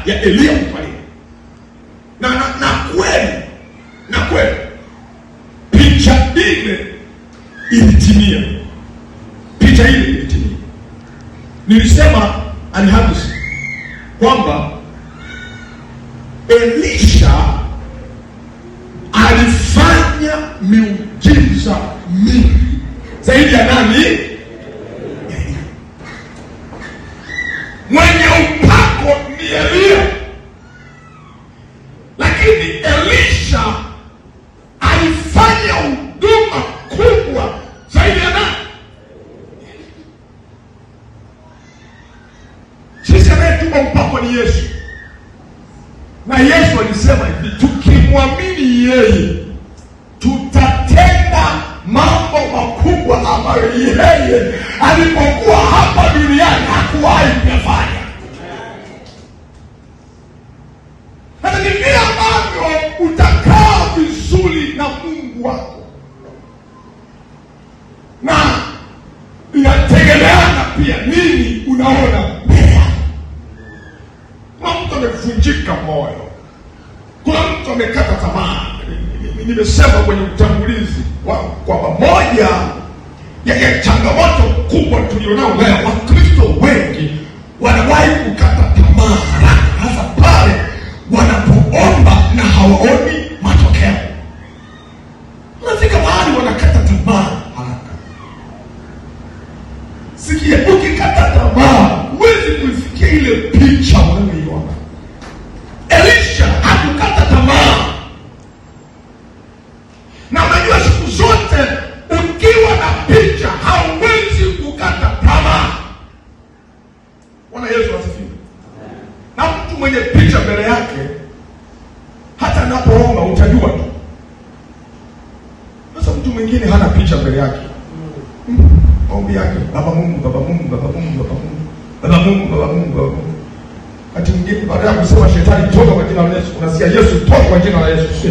ya Elia kupaliwa. Na kweli picha ile ilitimia. Picha ile ilitimia. Nilisema Alhamisi kwamba Elisha alifanya miujiza mingi zaidi ya nani? Mwenye upako ni Elia, lakini Elisha alifanya huduma kubwa zaidi ya nani? Sisi anayetupa upako ni Yesu, na Yesu alisema hivi, tukimwamini yeye tutatenda mambo makubwa ambayo yeye alipokuwa hapa duniani hakuwahi kuyafanya. Na ni vile ambavyo utakaa vizuri na Mungu wako, na inategemeana pia nini unaona mbele. Kuna mtu amevunjika moyo, kuna mtu amekata tamaa. Nimesema kwenye utangulizi kwamba moja ya changamoto kubwa tulionao leo, Wakristo wengi wanawahi kukata tamaa haraka, hasa pale wanapoomba na hawaoni matokeo. Unafika mahali wanakata tamaa haraka. Sikia, ukikata tamaa huwezi kufikia ile picha unayoiona. Elisha hakukata tamaa. Na unajua siku zote ukiwa na picha hauwezi kukata tamaa. Bwana Yesu asifiwe. Na mtu mwenye picha mbele yake, hata anapoomba utajua tu. Sasa mtu mwingine hana picha mbele yake, maombi yake Baba Mungu, Baba Mungu, Baba Mungu, Baba Mungu, Baba Mungu, Baba Mungu, Baba Mungu. Hata mwingine baada ya kusema shetani toka kwa jina la Yesu, unasikia Yesu toka kwa jina la Yesu.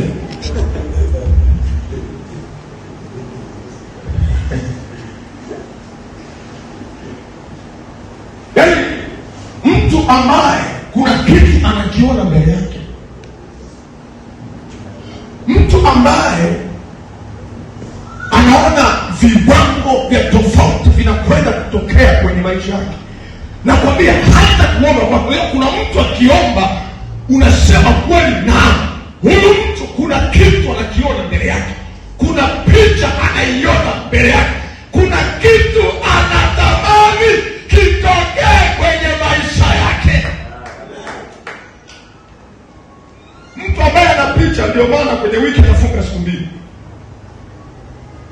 Yaani mtu ambaye kuna kitu anakiona mbele yake, mtu ambaye anaona viwango vya tofauti vinakwenda kutokea kwenye maisha yake. Nakwambia hata kuomba kwako leo, kuna mtu akiomba unasema kweli, na huyu mtu kuna kitu anakiona mbele yake, kuna picha anaiona mbele yake, kuna kitu anatamani kitokee kwenye maisha yake. Mtu ambaye ana picha, ndio maana kwenye wiki anafunga siku 2.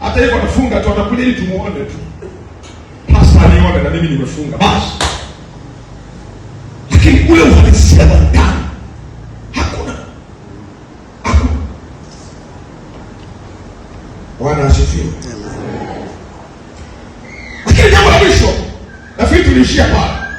Hata hivyo anafunga tu, atakuja ili tumuone tu, pasta alione na mimi nimefunga basi. Lakini ule uhalisia wa ndani hakuna. Bwana asifiwe. Lakini jambo la mwisho, nafikiri tuliishia pale.